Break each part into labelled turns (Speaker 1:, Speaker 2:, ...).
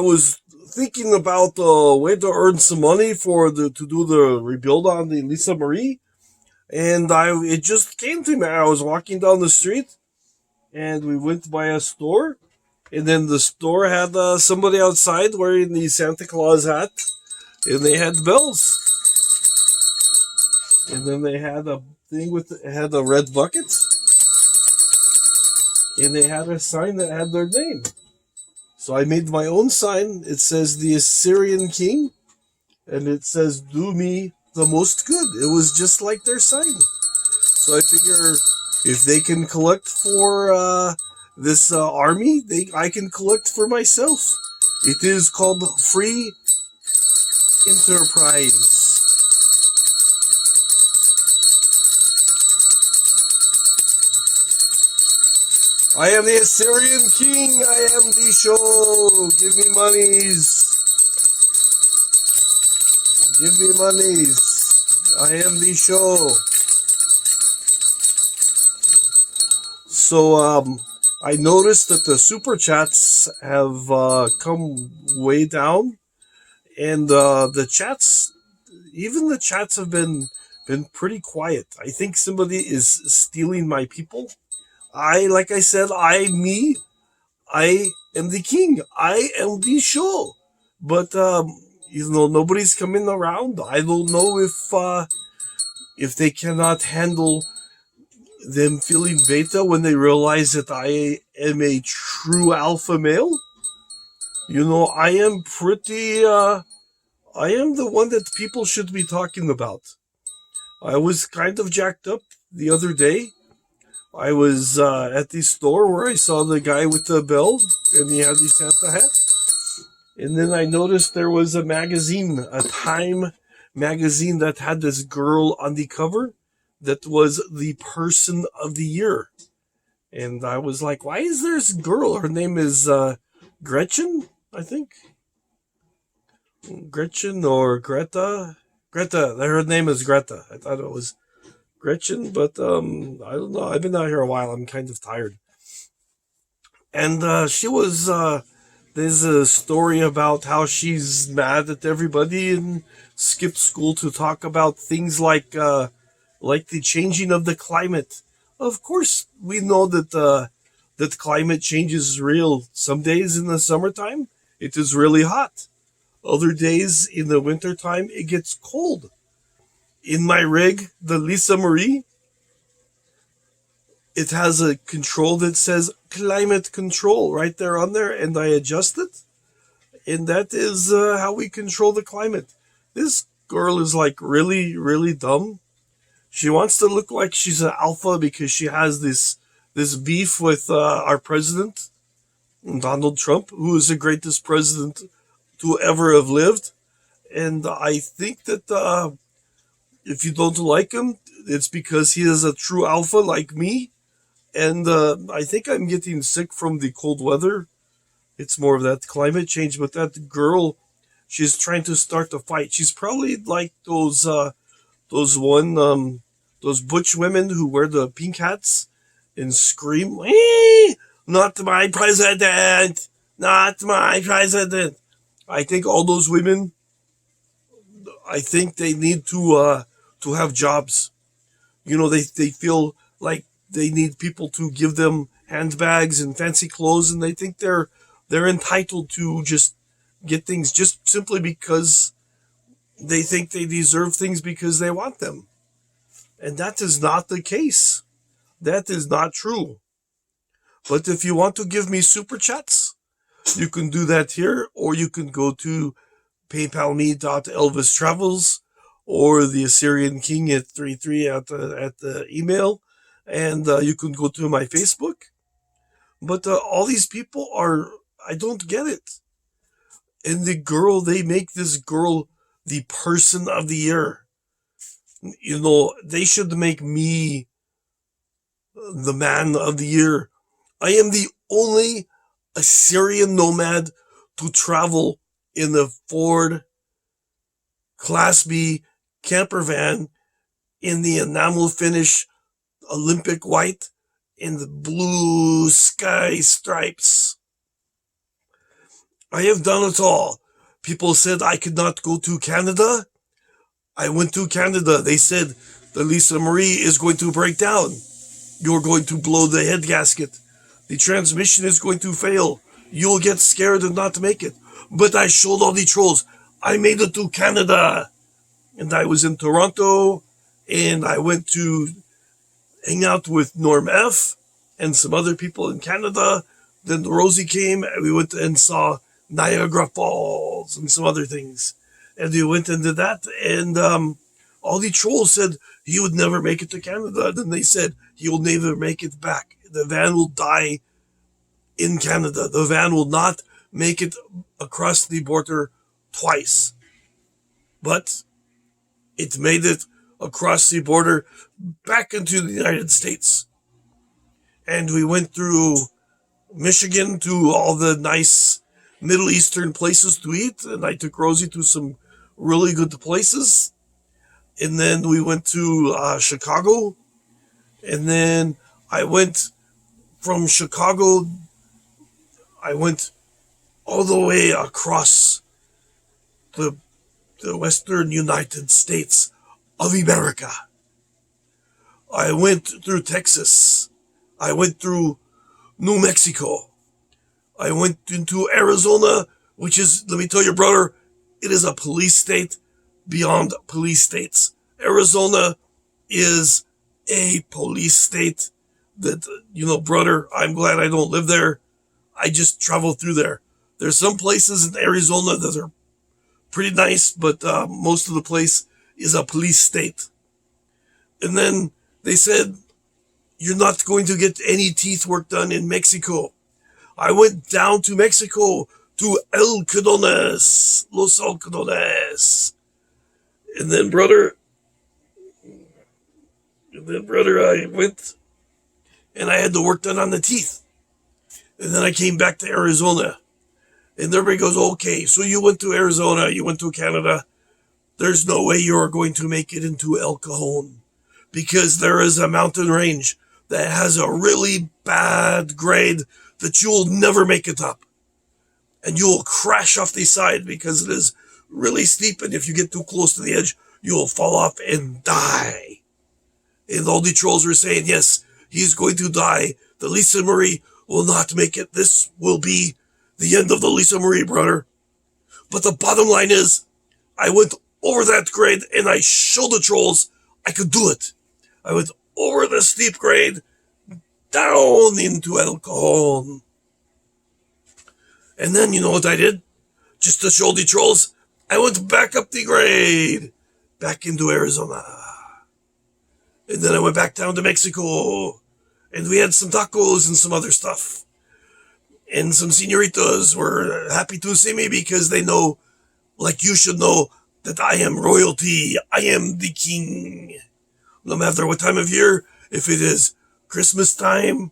Speaker 1: was thinking about a way to earn some money to do the rebuild on the Lisa Marie, and I it just came to me. I was walking down the street, and we went by a store, and then the store had somebody outside wearing the Santa Claus hat, and they had bells, and then they had a thing with had a red bucket, and they had a sign that had their name. So I made my own sign. It says the Assyrian King, and it says "Do me the most good." It was just like their sign. So I figure if they can collect for this army, I can collect for myself. It is called free enterprise. I am the Assyrian King. I am the show. Give me monies. Give me monies. I am the show. So I noticed that the super chats have come way down, and the chats, even the chats have been pretty quiet. I think somebody is stealing my people. Like I said, I am the king. I am the show. But nobody's coming around. I don't know if they cannot handle them feeling beta when they realize that I am a true alpha male. I am pretty. I am the one that people should be talking about. I was kind of jacked up the other day. I was at the store where I saw the guy with the bell, and he had the Santa hat. And then I noticed there was a magazine, a Time magazine, that had this girl on the cover that was the person of the year. And I was like, why is there this girl? Her name is Gretchen, I think. Gretchen or Greta. Greta, her name is Greta. I thought it was Gretchen, but I don't know. I've been out here a while. I'm kind of tired. And she was. There's a story about how she's mad at everybody and skipped school to talk about things like the changing of the climate. Of course, we know that climate change is real. Some days in the summertime, it is really hot. Other days in the wintertime, it gets cold. In my rig, the Lisa Marie, it has a control that says climate control right there on there, and I adjust it. And that is how we control the climate. This girl is like really, really dumb. She wants to look like she's an alpha because she has this beef with our president, Donald Trump, who is the greatest president to ever have lived. And I think that if you don't like him, it's because he is a true alpha like me. And I think I'm getting sick from the cold weather. It's more of that climate change. But that girl, she's trying to start a fight. She's probably like those butch women who wear the pink hats and scream, "Not my president! Not my president!" I think all those women, I think they need to have jobs. They feel like they need people to give them handbags and fancy clothes, and they think they're entitled to just get things just simply because they think they deserve things because they want them. And that is not the case. That is not true. But if you want to give me super chats, you can do that here, or you can go to paypalme.elvistravels or the Assyrian King at 33 at the email, and you can go to my Facebook. But all these people I don't get it. And they make this girl the person of the year. They should make me the man of the year. I am the only Assyrian nomad to travel in the Ford Class B camper van in the enamel finish Olympic white in the blue sky stripes. I have done it all. People said I could not go to Canada. I went to Canada. They said the Lisa Marie is going to break down. You're going to blow the head gasket. The transmission is going to fail. You'll get scared and not make it. But I showed all the trolls. I made it to Canada. And I was in Toronto. And I went to hang out with Norm F. and some other people in Canada. Then Rosie came and we went and saw Niagara Falls and some other things. And we went and did that. And all the trolls said he would never make it to Canada. Then they said he will never make it back. The van will die in Canada. The van will not make it across the border twice. But it made it across the border back into the United States. And we went through Michigan to all the nice Middle Eastern places to eat. And I took Rosie to some really good places. And then we went to Chicago. And then I went from Chicago, I went all the way across the western United States of America. I went through Texas. I went through New Mexico. I went into Arizona, which is, let me tell you, brother, it is a police state beyond police states. Arizona is a police state that, brother, I'm glad I don't live there. I just travel through there. There's some places in Arizona that are pretty nice, but most of the place is a police state. And then they said, you're not going to get any teeth work done in Mexico. I went down to Mexico, to Los Alcodones. And then, brother, I went and I had the work done on the teeth. And then I came back to Arizona. And everybody goes, okay, so you went to Arizona, you went to Canada. There's no way you're going to make it into El Cajon, because there is a mountain range that has a really bad grade that you'll never make it up. And you'll crash off the side because it is really steep. And if you get too close to the edge, you'll fall off and die. And all the trolls were saying, yes, he's going to die. The Lisa Marie will not make it. This will be the end of the Lisa Marie, brother. But the bottom line is, I went over that grade and I showed the trolls I could do it. I went over the steep grade, down into El Cajon. And then, you know what I did? Just to show the trolls, I went back up the grade, back into Arizona. And then I went back down to Mexico, and we had some tacos and some other stuff. And some senoritas were happy to see me because they know, like you should know, that I am royalty. I am the king. No matter what time of year, if it is Christmas time,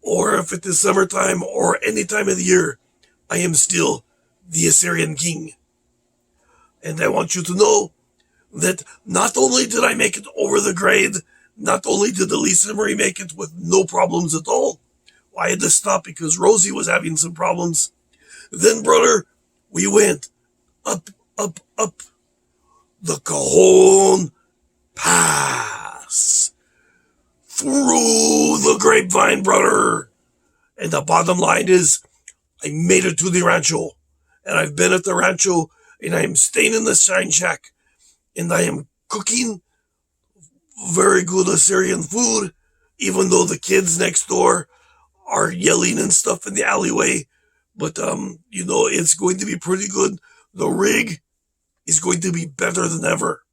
Speaker 1: or if it is summertime, or any time of the year, I am still the Assyrian king. And I want you to know that not only did I make it over the grade, not only did the Lisa Marie make it with no problems at all. I had to stop because Rosie was having some problems. Then, brother, we went up the Cajon Pass, through the grapevine, brother. And the bottom line is, I made it to the rancho. And I've been at the rancho, and I am staying in the Shine Shack. And I am cooking very good Assyrian food, even though the kids next door are yelling and stuff in the alleyway. But, it's going to be pretty good. The rig is going to be better than ever.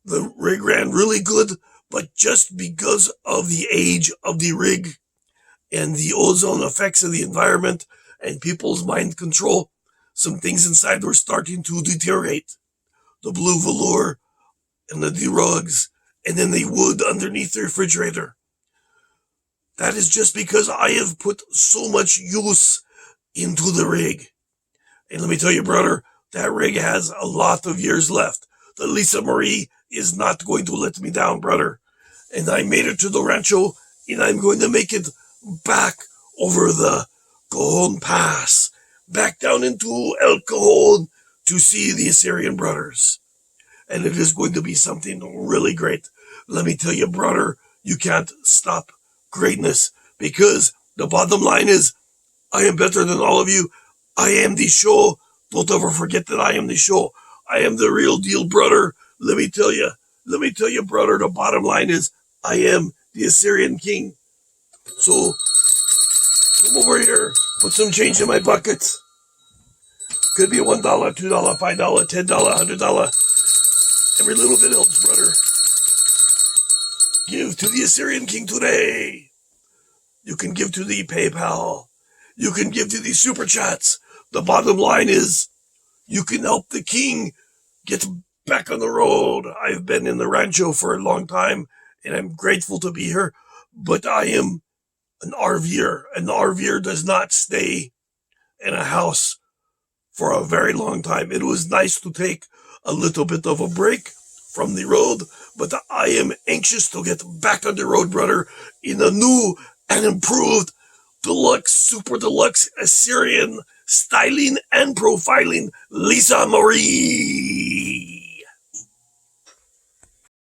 Speaker 1: The rig ran really good, but just because of the age of the rig and the ozone effects of the environment and people's mind control, some things inside were starting to deteriorate. The blue velour and the rugs, and then the wood underneath the refrigerator. That is just because I have put so much use into the rig. And let me tell you, brother, that rig has a lot of years left. The Lisa Marie is not going to let me down, brother. And I made it to the rancho, and I'm going to make it back over the Cajon Pass. back down into El Cajon to see the Assyrian brothers. And it is going to be something really great. Let me tell you, brother, you can't stop greatness, because the bottom line is, I am better than all of you. I am the show. Don't ever forget that I am the show. I am the real deal, brother. Let me tell you, brother, the bottom line is, I am the Assyrian king. So, come over here. Put some change in my bucket. Could be $1, $2, $5, $10, $100. Every little bit helps, brother. Give to the Assyrian king today. You can give to the PayPal. You can give to the Super Chats. The bottom line is, you can help the king get back on the road. I've been in the rancho for a long time, and I'm grateful to be here, but I am an RVer. An RVer does not stay in a house for a very long time. It was nice to take a little bit of a break from the road, but I am anxious to get back on the road, brother, in a new and improved deluxe, super deluxe Assyrian styling and profiling Lisa Marie.